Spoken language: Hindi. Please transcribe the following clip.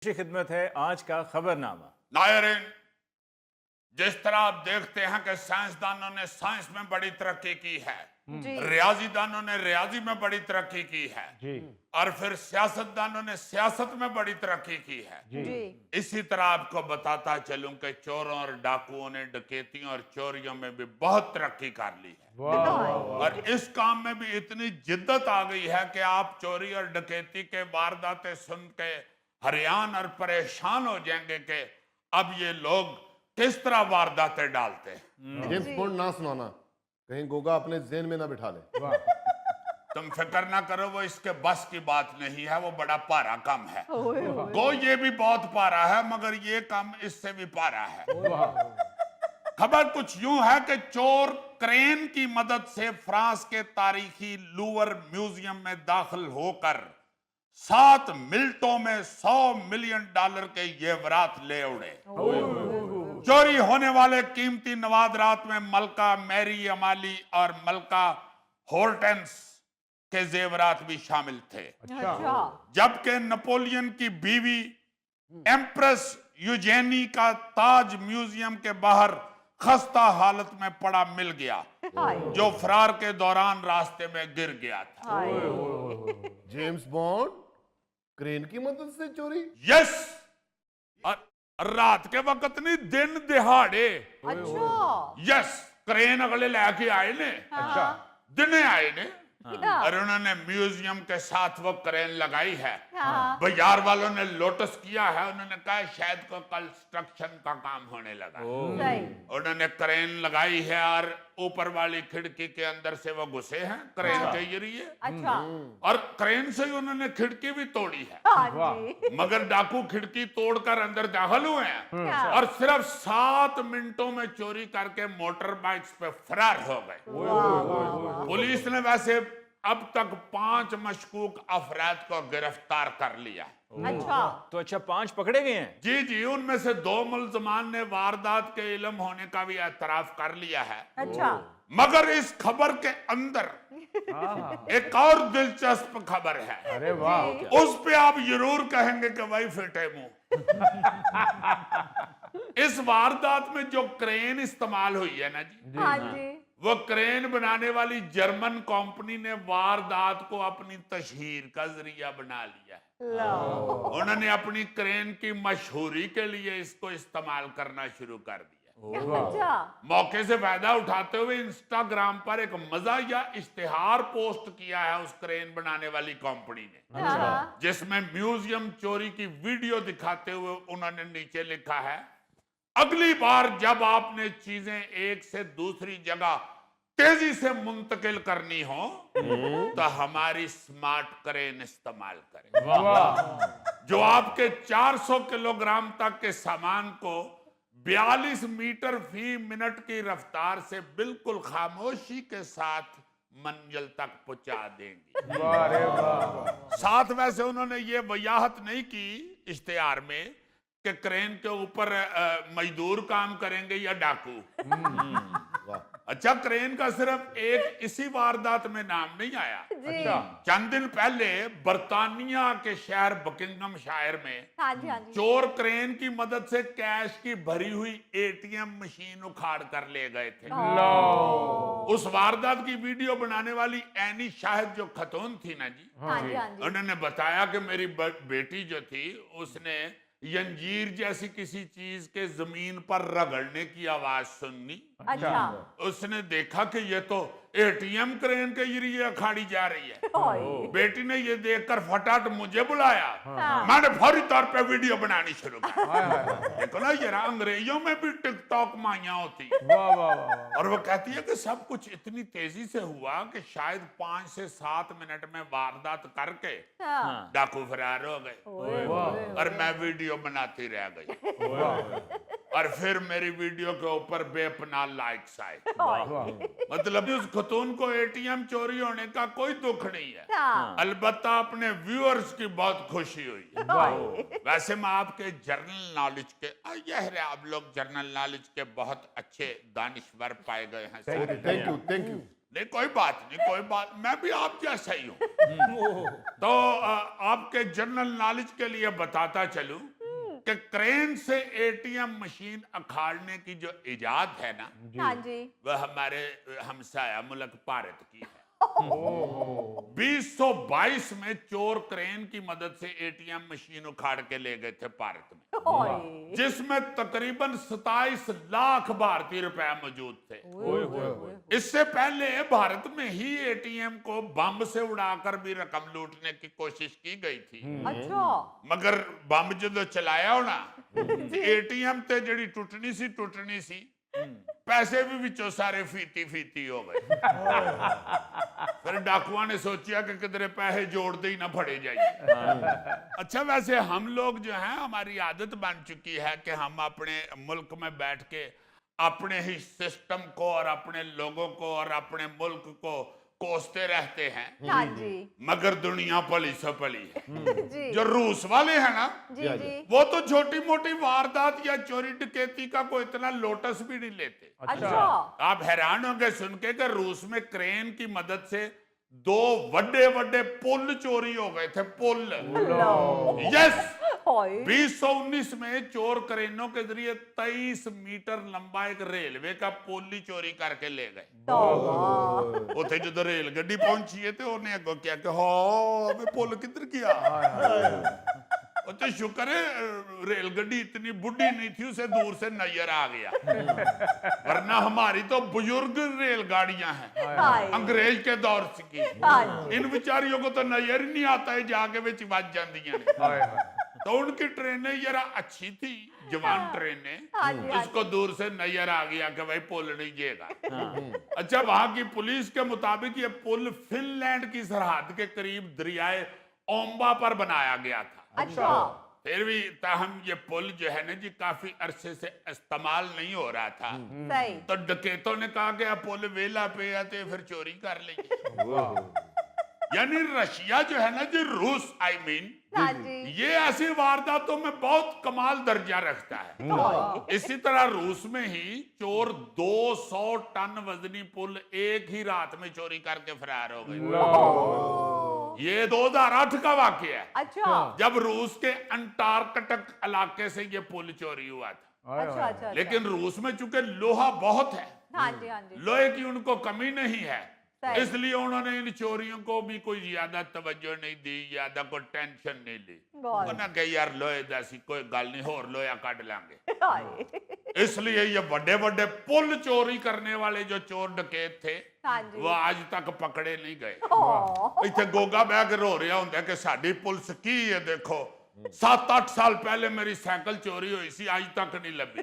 खिदमत है आज का खबरनामा। नायरीन, जिस तरह आप देखते हैं कि साइंसदानों ने साइंस में बड़ी तरक्की की है, रियाजीदानों ने रियाजी में बड़ी तरक्की की है और फिर सियासतदानों ने सियासत में बड़ी तरक्की की है। इसी तरह आपको बताता चलूं कि चोरों और डाकुओं ने डकैतियों और चोरियों में भी बहुत तरक्की कर ली है। और इस काम में भी इतनी जिद्दत आ गई है कि आप चोरी और डकैती के वारदातें सुन के हैरान और परेशान हो जाएंगे कि अब ये लोग किस तरह वारदातें डालते हैं। जेम्स बॉन्ड ना सुनाना, कहीं गोगा अपने जेन में ना बिठा ले। तुम फिक्र ना करो, वो इसके बस की बात नहीं है, वो बड़ा पारा काम है। गो ये भी बहुत पारा है, मगर ये काम इससे भी पारा है। खबर कुछ यूं है कि चोर क्रेन की मदद से फ्रांस के तारीखी लूवर म्यूजियम में दाखिल होकर 7 मिनटों में $100 मिलियन के जेवरात ले उड़े। चोरी होने वाले कीमती नवादरात में मलका मैरी अमाली और मलका हॉर्टेंस के जेवरात भी शामिल थे। जबकि नेपोलियन की बीवी एम्प्रेस यूजेनी का ताज म्यूजियम के बाहर खस्ता हालत में पड़ा मिल गया, जो फरार के दौरान रास्ते में गिर गया था। जेम्स बॉन्ड क्रेन की मदद से चोरी? यस, रात के वक्त नहीं, दिन दिहाड़े। यस, क्रेन अगले लेके आए ने। दिने आए ने और उन्होंने म्यूजियम के साथ वो क्रेन लगाई है। बाजार वालों ने लोटस किया है, उन्होंने कहा शायद को कंस्ट्रक्शन का काम होने लगा। उन्होंने क्रेन लगाई है और ऊपर वाली खिड़की के अंदर से वो घुसे हैं क्रेन के जरिए। और क्रेन से ही उन्होंने खिड़की भी तोड़ी है। मगर डाकू खिड़की तोड़कर अंदर दाखिल हुए हैं और सिर्फ 7 मिनटों में चोरी करके मोटर बाइक्स पे फरार हो गए। पुलिस ने वैसे अब तक 5 मशकूक अफराद को गिरफ्तार कर लिया। तो 5 पकड़े गए हैं? जी जी, उनमें से 2 मुल्जमान ने वारदात के इल्म होने का भी एतराफ कर लिया है। मगर इस खबर के अंदर एक और दिलचस्प खबर है। अरे वाह! उस पे आप जरूर कहेंगे कि भाई फिटे मुंह। इस वारदात में जो क्रेन इस्तेमाल हुई है ना जी, वो क्रेन बनाने वाली जर्मन कंपनी ने वारदात को अपनी तशहीर का जरिया बना लिया है। उन्होंने अपनी क्रेन की मशहूरी के लिए इसको इस्तेमाल करना शुरू कर दिया। मौके से फायदा उठाते हुए इंस्टाग्राम पर एक मज़ाहिया इश्तिहार पोस्ट किया है उस क्रेन बनाने वाली कंपनी ने, जिसमें म्यूजियम चोरी की वीडियो दिखाते हुए उन्होंने नीचे लिखा है, अगली बार जब आपने चीजें एक से दूसरी जगह तेजी से मुंतकिल करनी हो तो हमारी स्मार्ट क्रेन इस्तेमाल करें, जो आपके 400 किलोग्राम तक के सामान को 42 मीटर फी मिनट की रफ्तार से बिल्कुल खामोशी के साथ मंजिल तक पहुंचा देंगी। साथ वैसे उन्होंने ये वजाहत नहीं की इश्तिहार में कि क्रेन के ऊपर मजदूर काम करेंगे या डाकू। अच्छा, क्रेन का सिर्फ एक इसी वारदात में नाम नहीं आया। चंद दिन पहले बर्तानिया के शहर बकिंगम शायर में चोर क्रेन की मदद से कैश की भरी हुई एटीएम मशीन उखाड़ कर ले गए थे। उस वारदात की वीडियो बनाने वाली एनी शाहिद जो खतून थी ना जी, उन्होंने बताया कि मेरी बेटी जो थी उसने यंजीर जैसी किसी चीज के जमीन पर रगड़ने की आवाज सुनी। उसने देखा कि ये तो एटीएम क्रेन के जरिए अखाड़ी जा रही है। बेटी ने ये देखकर फटाफट मुझे बुलाया। मैंने फौरी तौर पे वीडियो बनानी शुरू की। देखो ना जरा, अंग्रेजों में भी टिकटॉक माइया होती है। और वो कहती है कि सब कुछ इतनी तेजी से हुआ कि शायद 5 से 7 मिनट में वारदात करके डाकू फरार हो गए और मैं वीडियो बनाती रह गई। और फिर मेरी वीडियो के ऊपर बेपनाह लाइक्स आए। मतलब उस खतून को एटीएम चोरी होने का कोई दुख नहीं है, अलबत्ता अपने व्यूअर्स की बहुत खुशी हुई है। वैसे मैं आपके जर्नल नॉलेज के आप लोग जर्नल नॉलेज के बहुत अच्छे दानिश्वर पाए गए हैं। Thank you. नहीं कोई बात नहीं, कोई बात, मैं भी आप जैसा ही हूं। तो आपके जनरल नॉलेज के लिए बताता चलूं कि क्रेन से एटीएम मशीन अखाड़ने की जो इजाद है ना, हाँ जी। वह हमारे हमसाया मुल्क भारत की है। 2022 में चोर क्रेन की मदद से एटीएम मशीन उखाड़ के ले गए थे भारत में, ओए। जिसमें तकरीबन 27 लाख भारतीय रुपए मौजूद थे। इससे पहले भारत में ही एटीएम को बम से उड़ाकर भी रकम लूटने की कोशिश की गई थी, अच्छा। मगर बम जो चलाया होना, एटीएम ते जड़ी टुटनी सी पैसे भी विचों सारे फीती हो गए। फिर डाकुआ ने सोचा कि किधरे पैसे जोड़ते ही ना फड़े जाइए। अच्छा, वैसे हम लोग जो हैं, हमारी आदत बन चुकी है कि हम अपने मुल्क में बैठ के अपने ही सिस्टम को और अपने लोगों को और अपने मुल्क को कोसते रहते हैं, हाँ जी। मगर दुनिया पली सपली है। जी जो रूस वाले हैं ना, जी जी। वो तो छोटी मोटी वारदात या चोरी डकैती का कोई इतना लोटस भी नहीं लेते। अच्छा। आप हैरान होंगे सुन के कि रूस में क्रेन की मदद से 2 बड़े पुल चोरी हो गए थे। पुल, यस। ओए। 2019 में चोर क्रेनों के जरिए 23 मीटर लंबा एक रेलवे का पुल ही चोरी करके ले गए। तौबा। उथे जो रेल गड्डी पहुंची है तो उन्हें अगो क्या कि हाँ मैं पुल किधर किया। तो शुक्र है रेल गड्डी इतनी बुढ़ी नहीं थी, उसे दूर से नजर आ गया, वरना हमारी तो बुजुर्ग रेलगाड़ियां हैं हाय। अंग्रेज के दौर से की। हाँ जी। इन बेचारियों को तो नजर ही नहीं आता है, जाके विच बज जांदियां ने। तो उनकी ट्रेनें जरा अच्छी थी, जवान ट्रेनें, हाँ जी, हाँ उसको दूर से नजर आ गया कि भाई पुल नहीं जेगा। अच्छा, वहां की पुलिस के मुताबिक ये पुल फिनलैंड की सरहद के करीब दरियाए ओम्बा पर बनाया गया था। अच्छा। फिर भी ताहम ये पुल जो है ना जी, काफी अरसे से इस्तेमाल नहीं हो रहा था। सही। तो डकैतों ने कहा कि अब पुल वेला पे आते फिर चोरी कर लेंगे। यानी रशिया जो है ना जी, रूस आई मीन, हाँ जी। ये ऐसी वारदातों में बहुत कमाल दर्जा रखता है। इसी तरह रूस में ही चोर 200 टन वजनी पुल एक ही रात में चोरी करके फरार हो गए। ये 2008 का वाकया है, अच्छा जब रूस के अंटार्कटिक इलाके से ये पुल चोरी हुआ था। अच्छा अच्छा। लेकिन रूस में चूंकि लोहा बहुत है, हाँ जी हाँ जी। लोहे की उनको कमी नहीं है, सही। इसलिए उन्होंने इन चोरियों को भी कोई ज्यादा तवज्जो नहीं दी, ज्यादा कोई टेंशन नहीं ली। बहुत। उन्होंने कहा यार लोहे जैसी कोई गल नहीं, होर लोहा काट लांगे। हाय। इसलिए ये बड़े बड़े पुल चोरी करने वाले जो चोर डकैत थे, हाँ जी। वो आज तक पकड़े नहीं गए। ओह। इतने गोगा बह के रो रहा होंगे कि साडी पुलिस की है, देखो 7-8 साल पहले मेरी साइकिल चोरी हुई सी, आज तक नहीं लभी।